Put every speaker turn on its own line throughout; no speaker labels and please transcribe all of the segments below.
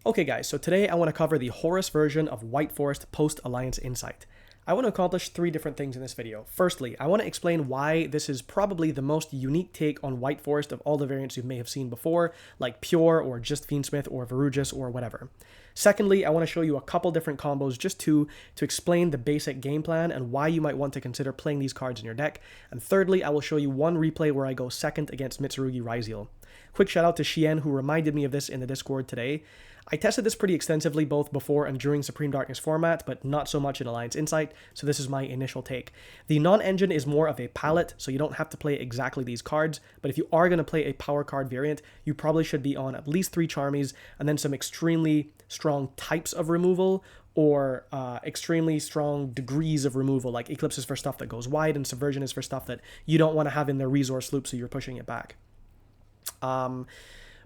Okay guys, so today I want to cover the Horus version of White Forest post-Alliance Insight. I want to accomplish three different things in this video. Firstly, I want to explain why this is probably the most unique take on White Forest of all the variants you may have seen before, like Pure or just Fiendsmith or Verrugus or whatever. Secondly, I want to show you a couple different combos, just to explain the basic game plan and why you might want to consider playing these cards in your deck. And thirdly, I will show you one replay where I go second against Mitsu Ryzeal. Quick shout out to Shien, who reminded me of this in the Discord today. I tested this pretty extensively both before and during Supreme Darkness format, but not so much in Alliance Insight, so this is my initial take. The non-engine is more of a palette, so you don't have to play exactly these cards, but if you are going to play a power card variant, you probably should be on at least 3 Charmies, and then some extremely strong types of removal, or extremely strong degrees of removal, like Eclipse is for stuff that goes wide, and Subversion is for stuff that you don't want to have in their resource loop, so you're pushing it back.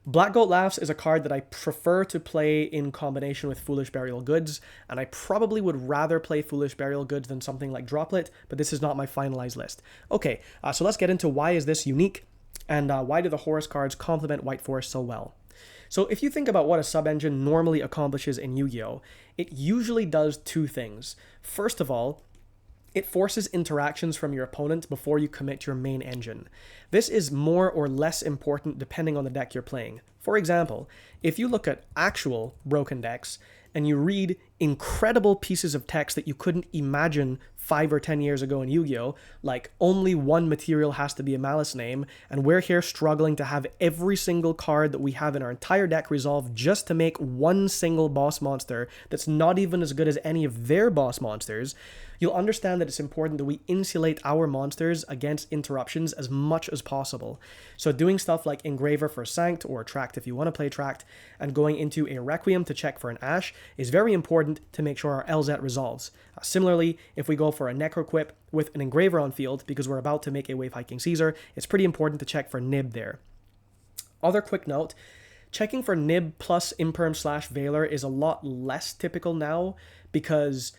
Black Goat Laughs is a card that I prefer to play in combination with Foolish Burial Goods, and I probably would rather play Foolish Burial Goods than something like Droplet, but this is not my finalized list. Okay, so let's get into why is this unique, and why do the Horus cards complement White Forest so well. So if you think about what a sub-engine normally accomplishes in Yu-Gi-Oh!, it usually does 2 things. First of all, it forces interactions from your opponent before you commit your main engine. This is more or less important depending on the deck you're playing. For example, if you look at actual broken decks and you read incredible pieces of text that you couldn't imagine 5 or 10 years ago in Yu-Gi-Oh!, like only one material has to be a Malice name, and we're here struggling to have every single card that we have in our entire deck resolved just to make one single boss monster that's not even as good as any of their boss monsters, you'll understand that it's important that we insulate our monsters against interruptions as much as possible. So doing stuff like Engraver for Sanct, or Tract if you want to play Tract, and going into a Requiem to check for an Ash is very important to make sure our LZ resolves. Similarly, if we go for a Necroquip with an Engraver on field because we're about to make a Wave Hiking Caesar, it's pretty important to check for Nib there. Other quick note, checking for Nib plus Imperm / Veiler is a lot less typical now because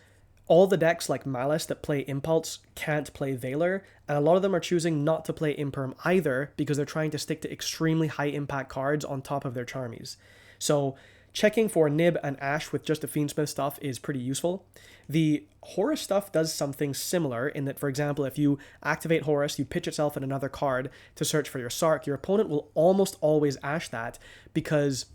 all the decks like Malice that play Impulse can't play Veiler, and a lot of them are choosing not to play Imperm either because they're trying to stick to extremely high impact cards on top of their Charmies. So checking for Nib and Ash with just the Fiendsmith stuff is pretty useful. The Horus stuff does something similar in that, for example, if you activate Horus, you pitch itself in another card to search for your Sark, your opponent will almost always Ash that because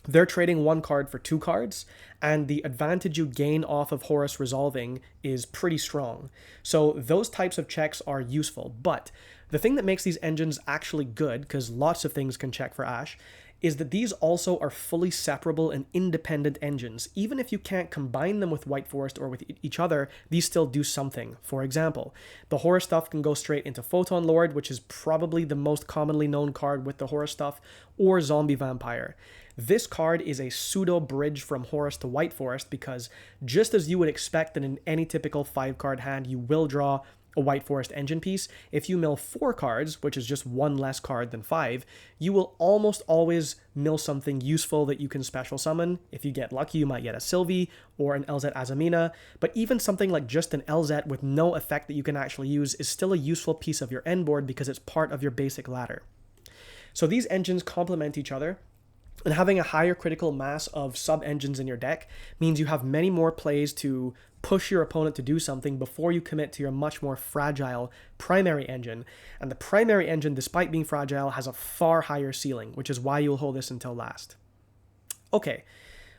they're trading 1 card for 2 cards, and the advantage you gain off of Horus resolving is pretty strong. So those types of checks are useful, but the thing that makes these engines actually good, because lots of things can check for Ash, is that these also are fully separable and independent engines. Even if you can't combine them with White Forest or with each other, these still do something. For example, the Horus stuff can go straight into Photon Lord, which is probably the most commonly known card with the Horus stuff, or Zombie Vampire. This card is a pseudo bridge from Horus to White Forest because just as you would expect that in any typical 5-card hand you will draw a White Forest engine piece, if you mill 4 cards, which is just 1 less card than 5, you will almost always mill something useful that you can special summon. If you get lucky, you might get a Sylvie or an LZ Azamina, but even something like just an LZ with no effect that you can actually use is still a useful piece of your end board because it's part of your basic ladder. So these engines complement each other, and having a higher critical mass of sub-engines in your deck means you have many more plays to push your opponent to do something before you commit to your much more fragile primary engine. And the primary engine, despite being fragile, has a far higher ceiling, which is why you'll hold this until last. Okay,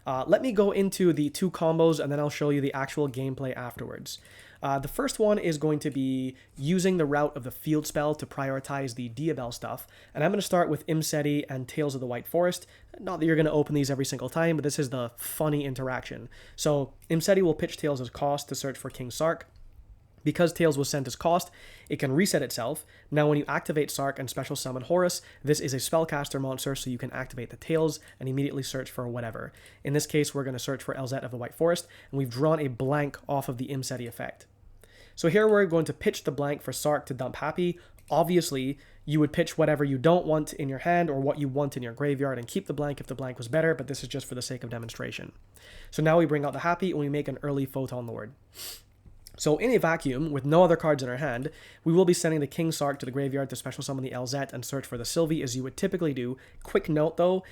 let me go into the 2 combos and then I'll show you the actual gameplay afterwards. The first one is going to be using the route of the field spell to prioritize the Diabell stuff, and I'm going to start with Imsety and Tales of the White Forest. Not that you're going to open these every single time, but this is the funny interaction. So Imsety will pitch Tales as cost to search for King Sark. Because Tails was sent as cost, it can reset itself. Now when you activate Sark and special summon Horus, this is a spellcaster monster, so you can activate the Tails and immediately search for whatever. In this case, we're going to search for LZ of the White Forest, and we've drawn a blank off of the Imsety effect. So here we're going to pitch the blank for Sark to dump Happy. Obviously, you would pitch whatever you don't want in your hand or what you want in your graveyard and keep the blank if the blank was better, but this is just for the sake of demonstration. So now we bring out the Happy and we make an early Photon Lord. So in a vacuum, with no other cards in our hand, we will be sending the King Sark to the graveyard to special summon the LZ and search for the Sylvie as you would typically do. Quick note though,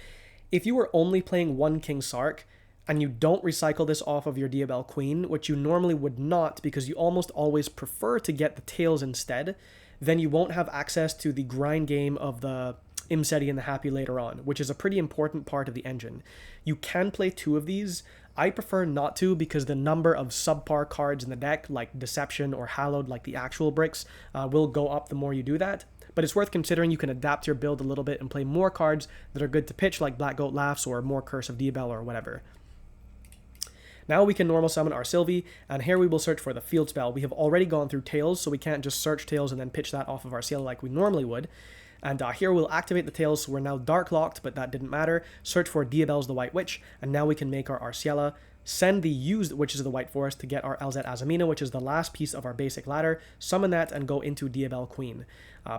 if you were only playing one King Sark, and you don't recycle this off of your Diabell Queen, which you normally would not because you almost always prefer to get the tails instead, then you won't have access to the grind game of the Imsety and the Happy later on, which is a pretty important part of the engine. You can play 2 of these. I prefer not to because the number of subpar cards in the deck, like Deception or Hallowed, like the actual bricks, will go up the more you do that. But it's worth considering. You can adapt your build a little bit and play more cards that are good to pitch, like Black Goat Laughs or more Curse of Diabell or whatever. Now we can normal summon our Sylvie, and here we will search for the field spell. We have already gone through Tails, so we can't just search Tails and then pitch that off of our Ciela like we normally would. And here we'll activate the Tails, so we're now Dark Locked, but that didn't matter. Search for Diabell's the White Witch, and now we can make our Arciela. Send the used Witches of the White Forest to get our LZ Azamina, which is the last piece of our basic ladder. Summon that and go into Diabell Queen.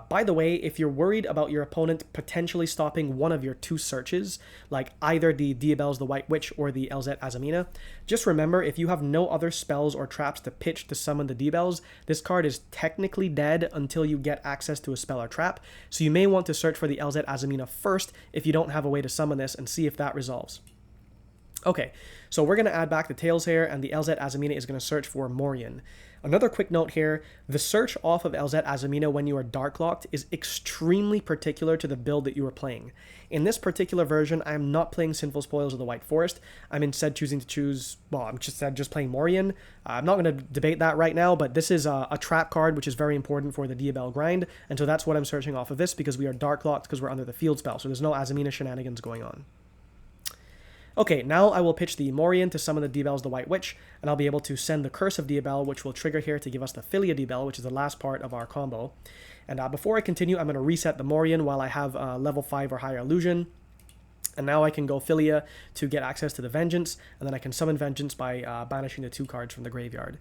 By the way, if you're worried about your opponent potentially stopping one of your 2 searches, like either the Diabell's the White Witch or the LZ Azamina, just remember, if you have no other spells or traps to pitch to summon the Diabells, this card is technically dead until you get access to a spell or trap, so you may want to search for the LZ Azamina first if you don't have a way to summon this and see if that resolves. Okay, so we're going to add back the Tails here, and the LZ Azamina is going to search for Morian. Another quick note here, the search off of LZ Azamina when you are Dark Locked is extremely particular to the build that you are playing. In this particular version, I am not playing Sinful Spoils of the White Forest. I'm instead choosing to choose, well, I'm just playing Morian. I'm not going to debate that right now, but this is a trap card, which is very important for the Diabell grind, and so that's what I'm searching off of this, because we are Dark Locked because we're under the field spell, so there's no Azamina shenanigans going on. Okay, now I will pitch the Morian to summon the Diabell's the White Witch, and I'll be able to send the Curse of Diabell, which will trigger here to give us the Philia Diabell, which is the last part of our combo. And before I continue, I'm going to reset the Morian while I have level 5 or higher illusion. And now I can go Philia to get access to the Vengeance, and then I can summon Vengeance by banishing the 2 cards from the graveyard.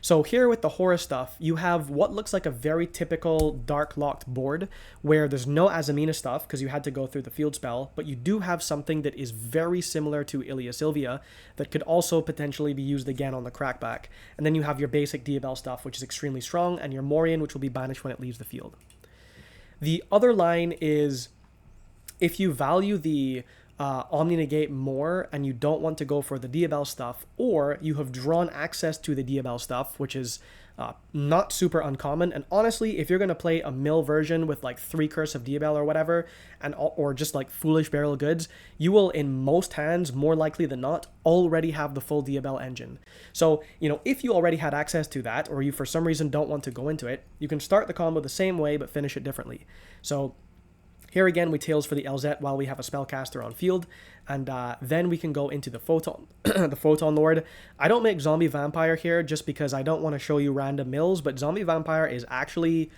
So here with the Horus stuff, you have what looks like a very typical Dark Locked board where there's no Azamina stuff because you had to go through the field spell, but you do have something that is very similar to Ilia Sylvia that could also potentially be used again on the crackback. And then you have your basic Diabell stuff, which is extremely strong, and your Morian, which will be banished when it leaves the field. The other line is, if you value the Omni-Negate more and you don't want to go for the Diabell stuff, or you have drawn access to the Diabell stuff, which is not super uncommon, and honestly, if you're going to play a mill version with like 3 Curse of Diabell or whatever, or just like Foolish Burial Goods, you will in most hands, more likely than not, already have the full Diabell engine. So, if you already had access to that, or you for some reason don't want to go into it, you can start the combo the same way but finish it differently. So here again, we Tails for the LZ while we have a spellcaster on field, and then we can go into the Photon, the Photon Lord. I don't make Zombie Vampire here just because I don't want to show you random mills, but Zombie Vampire is actually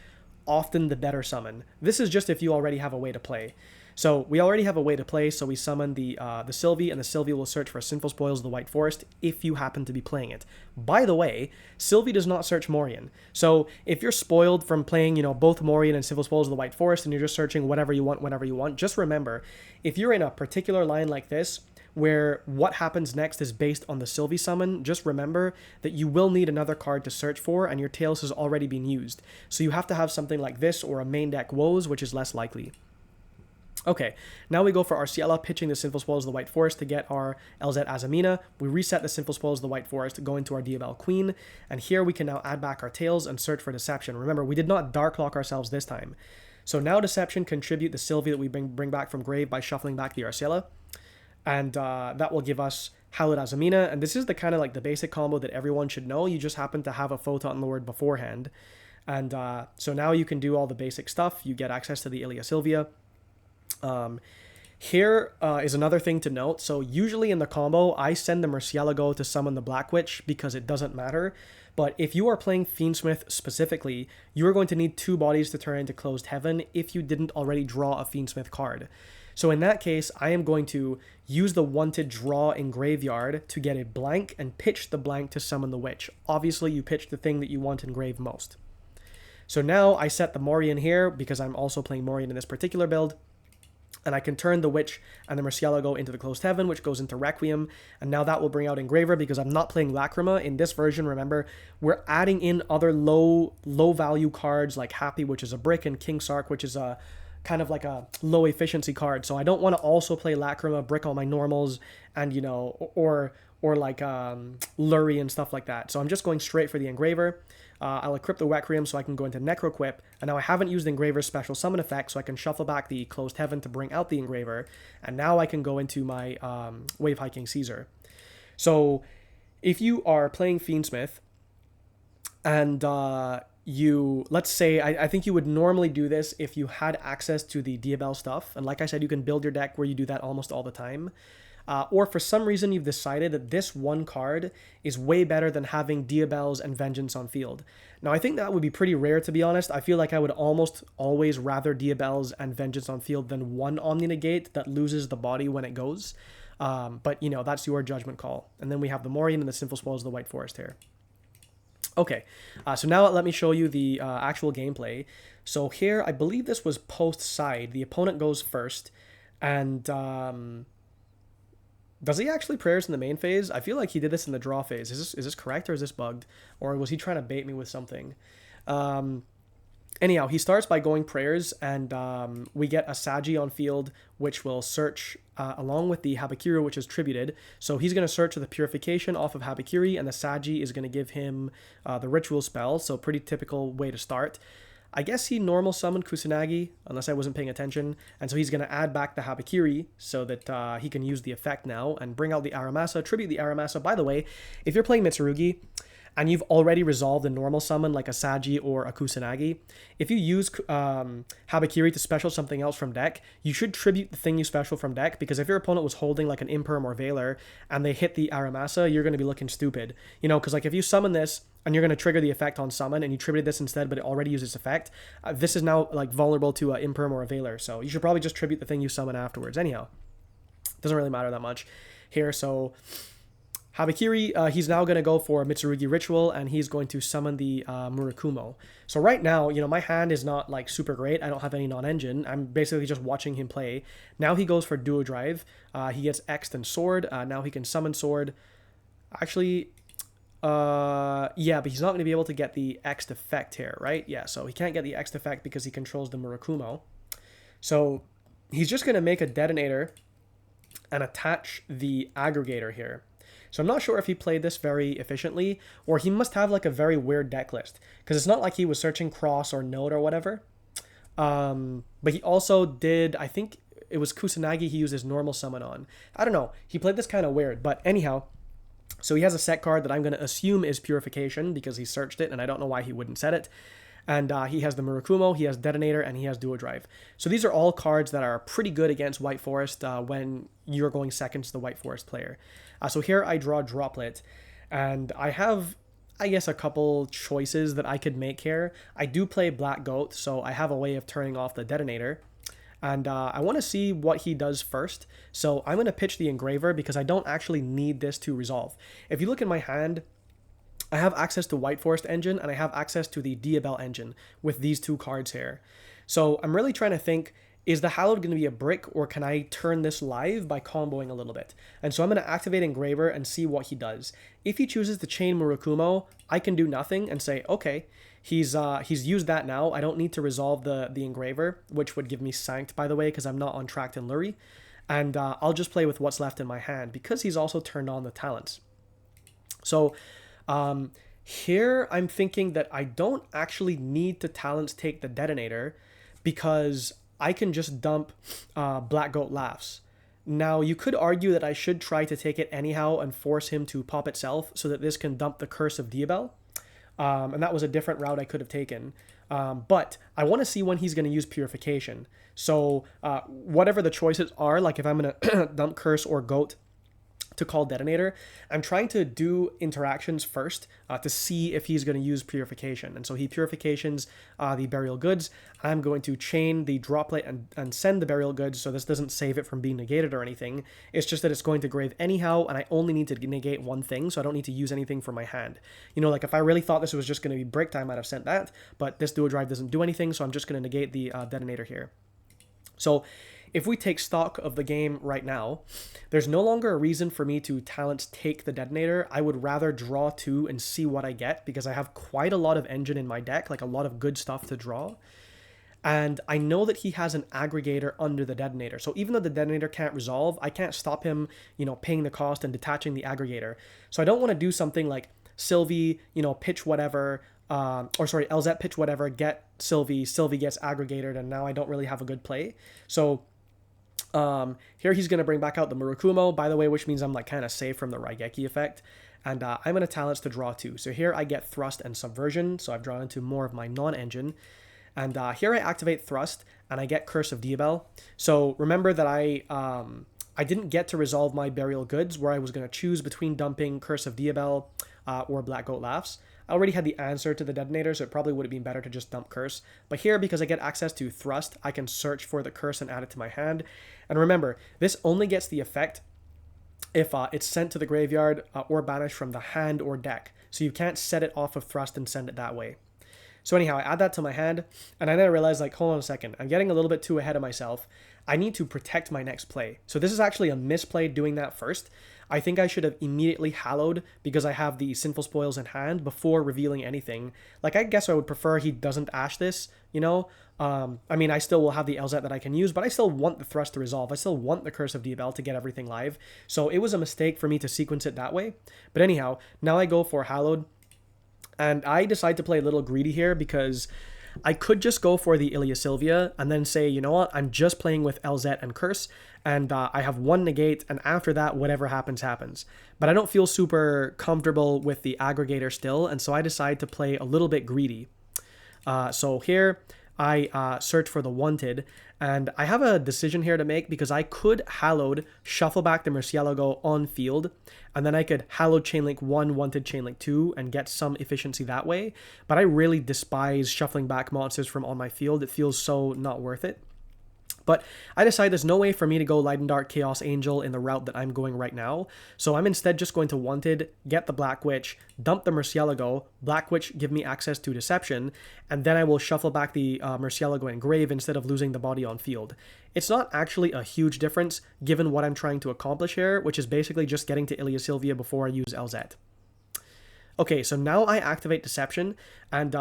often the better summon. This is just if you already have a way to play. So we already have a way to play, so we summon the Sylvie, and the Sylvie will search for Sinful Spoils of the White Forest if you happen to be playing it. By the way, Sylvie does not search Morian. So if you're spoiled from playing, both Morian and Sinful Spoils of the White Forest, and you're just searching whatever you want, whenever you want, just remember, if you're in a particular line like this, where what happens next is based on the Sylvie summon, just remember that you will need another card to search for, and your Tails has already been used. So you have to have something like this, or a main deck Woes, which is less likely. Okay, now we go for our Ciela, pitching the Sinful Spoils of the White Forest to get our LZ Azamina. We reset the Sinful Spoils of the White Forest, go into our Diabell Queen, and here we can now add back our Tails and search for Deception. Remember, we did not Dark Lock ourselves this time. So now Deception contribute the Sylvie that we bring back from grave by shuffling back the Arciela, and that will give us Hallowed Azamina, and this is the kind of like the basic combo that everyone should know. You just happen to have a Photon Lord beforehand, and so now you can do all the basic stuff. You get access to the Ilia Sylvia. Here is another thing to note. So usually in the combo, I send the Murcielago to summon the Black Witch because it doesn't matter. But if you are playing Fiendsmith specifically, you are going to need 2 bodies to turn into Closed Heaven if you didn't already draw a Fiendsmith card. So in that case, I am going to use the wanted draw in Graveyard to get a blank and pitch the blank to summon the Witch. Obviously, you pitch the thing that you want in grave most. So now I set the Morian here because I'm also playing Morian in this particular build. And I can turn the Witch and the Murcielago into the Closed Heaven, which goes into Requiem, and now that will bring out Engraver because I'm not playing Lacrima. In this version, remember, we're adding in other low value cards like Happy, which is a brick, and King Sark, which is a kind of like a low efficiency card. So I don't want to also play Lacrima, brick all my normals, and or like Lurie and stuff like that. So I'm just going straight for the Engraver. I'll equip the Requiem so I can go into Necroquip. And now I haven't used Engraver's special summon effect, so I can shuffle back the Closed Heaven to bring out the Engraver. And now I can go into my Wave Hiking Caesar. So if you are playing Fiendsmith and let's say, I think you would normally do this if you had access to the Diabell stuff. And like I said, you can build your deck where you do that almost all the time. Or for some reason you've decided that this one card is way better than having Diabells and Vengeance on field. Now I think that would be pretty rare, to be honest. I feel like I would almost always rather Diabells and Vengeance on field than one Omni Negate that loses the body when it goes. But that's your judgment call. And then we have the Morion and the Sinful Spoils of the White Forest here. Okay, so now let me show you the actual gameplay. So here, I believe this was post side. The opponent goes first, and does he actually prayers in the main phase? I feel like he did this in the draw phase. Is this correct or is this bugged? Or was he trying to bait me with something? Anyhow, he starts by going prayers, and we get a Sagi on field, which will search along with the Habakiri, which is tributed. So he's going to search the Purification off of Habakiri, and the Sagi is going to give him the Ritual spell. So pretty typical way to start. I guess he normal summoned Kusanagi, unless I wasn't paying attention, and so he's going to add back the Habakiri so that he can use the effect now and bring out the Aramasa, tribute the Aramasa. By the way, if you're playing Mitsurugi and you've already resolved a normal summon like a Sagi or a Kusanagi, if you use Habakiri to special something else from deck, you should tribute the thing you special from deck, because if your opponent was holding like an Imperm or Veiler and they hit the Aramasa, you're going to be looking stupid. Because like if you summon this and you're going to trigger the effect on summon and you tributed this instead but it already used its effect, this is now like vulnerable to an Imperm or a Veiler, so you should probably just tribute the thing you summon afterwards. Anyhow, doesn't really matter that much here. So Habakiri, he's now going to go for Mitsurugi Ritual, and he's going to summon the Murakumo. So right now, my hand is not like super great. I don't have any non-engine. I'm basically just watching him play. Now he goes for Duo Drive. He gets X'd and Sword. Now he can summon Sword. Actually, yeah, but he's not going to be able to get the X'd effect here, right? Yeah, so he can't get the X'd effect because he controls the Murakumo. So he's just going to make a Detonator and attach the Aggregator here. So I'm not sure if he played this very efficiently, or he must have like a very weird deck list, because it's not like he was searching Cross or Node or whatever. But he also did, I think it was Kusanagi he used his normal summon on. I don't know. He played this kind of weird, but anyhow, so he has a set card that I'm going to assume is Purification because he searched it, and I don't know why he wouldn't set it. And he has the Murakumo, he has Detonator, and he has Duo Drive. So these are all cards that are pretty good against White Forest when you're going second to the White Forest player. So here I draw Droplet, and I have, I guess, a couple choices that I could make here. I do play Black Goat, so I have a way of turning off the Detonator. And I want to see what he does first. So I'm going to pitch the Engraver because I don't actually need this to resolve. If you look in my hand, I have access to White Forest engine, and I have access to the Diabell engine with these two cards here. So I'm really trying to think, is the Hallowed going to be a brick, or can I turn this live by comboing a little bit? And so I'm going to activate Engraver and see what he does. If he chooses to chain Murakumo, I can do nothing and say, okay, he's used that now. I don't need to resolve the Engraver, which would give me Sanct, by the way, because I'm not on Tract and Lurie. And I'll just play with what's left in my hand, because he's also turned on the talents. So here I'm thinking that I don't actually need to talents take the Detonator, because I can just dump Black Goat Laughs. Now, you could argue that I should try to take it anyhow and force him to pop itself so that this can dump the Curse of Diabell. And that was a different route I could have taken. But I want to see when he's going to use Purification. So whatever the choices are, like if I'm going to dump Curse or Goat to call Detonator, I'm trying to do interactions first to see if he's going to use Purification. And so he Purifications the Burial Goods. I'm going to chain the Droplet and send the Burial Goods, so this doesn't save it from being negated or anything. It's just that it's going to grave anyhow, and I only need to negate one thing, so I don't need to use anything from my hand. Like if I really thought this was just going to be bricked, I might have sent that, but this Duo Drive doesn't do anything, so I'm just going to negate the Detonator here. So if we take stock of the game right now, there's no longer a reason for me to talents take the Detonator. I would rather draw two and see what I get, because I have quite a lot of engine in my deck, like a lot of good stuff to draw. And I know that he has an aggregator under the detonator. So even though the detonator can't resolve, I can't stop him, paying the cost and detaching the aggregator. So I don't want to do something like Sylvie, pitch whatever, LZ pitch whatever, get Sylvie gets aggregated, and now I don't really have a good play. So here he's going to bring back out the Murakumo, by the way, which means I'm like kind of safe from the Raigeki effect. And I'm going to talents to draw 2. So here I get Thrust and Subversion, so I've drawn into more of my non-engine. And here I activate Thrust, and I get Curse of Diabel. So remember that I didn't get to resolve my Burial Goods, where I was going to choose between dumping Curse of Diabel or Black Goat Laughs. I already had the answer to the detonator, so it probably would have been better to just dump Curse. But here, because I get access to Thrust, I can search for the Curse and add it to my hand. And remember, this only gets the effect if it's sent to the graveyard or banished from the hand or deck. So you can't set it off of Thrust and send it that way. So anyhow, I add that to my hand, and then I realize, like, hold on a second, I'm getting a little bit too ahead of myself. I need to protect my next play. So this is actually a misplay doing that first. I think I should have immediately hallowed because I have the Sinful Spoils in hand before revealing anything. Like, I guess I would prefer he doesn't ash this, I mean, I still will have the LZ that I can use, but I still want the Thrust to resolve. I still want the Curse of Diabel to get everything live. So it was a mistake for me to sequence it that way. But anyhow, now I go for hallowed. And I decide to play a little greedy here because I could just go for the Ilia Sylvia and then say, you know what, I'm just playing with LZ and Curse, and I have one negate, and after that, whatever happens, happens. But I don't feel super comfortable with the aggregator still, and so I decide to play a little bit greedy. So here, I search for the Wanted, and I have a decision here to make because I could Hallowed, shuffle back the Murcielago on field, and then I could Hallowed Chainlink 1, Wanted Chainlink 2, and get some efficiency that way. But I really despise shuffling back monsters from on my field. It feels so not worth it. But I decide there's no way for me to go Light and Dark Chaos Angel in the route that I'm going right now. So I'm instead just going to Wanted, get the Black Witch, dump the Murcielago, Black Witch give me access to Deception, and then I will shuffle back the Murcielago and Grave instead of losing the body on field. It's not actually a huge difference given what I'm trying to accomplish here, which is basically just getting to Ilia Sylvia before I use LZ. Okay, so now I activate Deception, and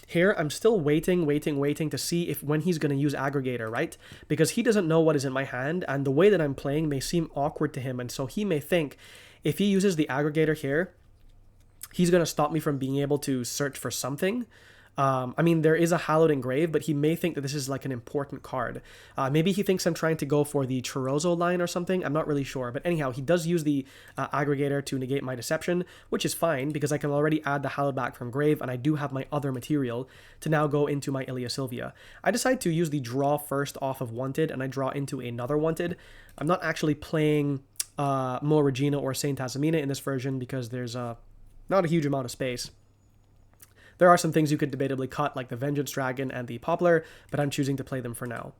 here I'm still waiting to see if when he's going to use Aggregator, right? Because he doesn't know what is in my hand, and the way that I'm playing may seem awkward to him, and so he may think if he uses the Aggregator here, he's going to stop me from being able to search for something. I mean, there is a Hallowed Engrave, but he may think that this is like an important card. Maybe he thinks I'm trying to go for the Chorozo line or something. I'm not really sure. But anyhow, he does use the Aggregator to negate my Deception, which is fine because I can already add the Hallowed back from Grave, and I do have my other material to now go into my Ilia Sylvia. I decide to use the draw first off of Wanted, and I draw into another Wanted. I'm not actually playing Mo Regina or Saint Azamina in this version because there's not a huge amount of space. There are some things you could debatably cut, like the Vengeance Dragon and the Poplar, but I'm choosing to play them for now.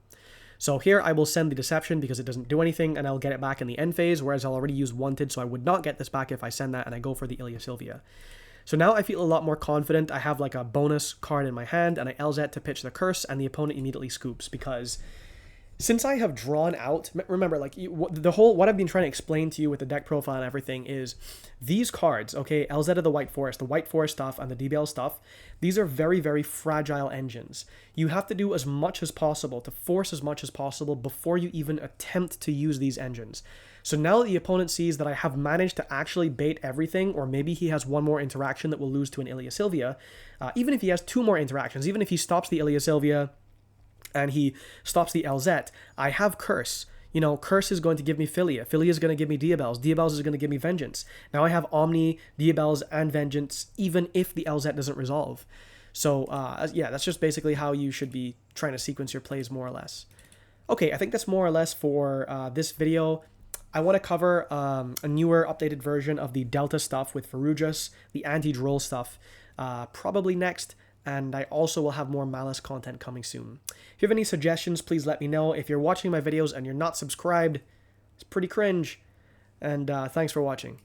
So here I will send the Deception because it doesn't do anything, and I'll get it back in the end phase, whereas I'll already use Wanted, so I would not get this back if I send that, and I go for the Ilia Sylvia. So now I feel a lot more confident. I have like a bonus card in my hand, and I LZ to pitch the Curse, and the opponent immediately scoops because since I have drawn out, remember, like what I've been trying to explain to you with the deck profile and everything is these cards, okay, LZ of the White Forest stuff, and the DBL stuff, these are very, very fragile engines. You have to do as much as possible to force as much as possible before you even attempt to use these engines. So now that the opponent sees that I have managed to actually bait everything, or maybe he has one more interaction that will lose to an Ilia Sylvia, even if he has two more interactions, even if he stops the Ilia Sylvia and he stops the LZ, I have Curse. Curse is going to give me Philia. Philia is going to give me Diabels. Diabels is going to give me Vengeance. Now I have Omni, Diabels, and Vengeance, even if the LZ doesn't resolve. So, yeah, that's just basically how you should be trying to sequence your plays, more or less. Okay, I think that's more or less for this video. I want to cover a newer, updated version of the Delta stuff with Ferrugus, the anti-Droll stuff, probably next. And I also will have more Malice content coming soon. If you have any suggestions, please let me know. If you're watching my videos and you're not subscribed, it's pretty cringe. And thanks for watching.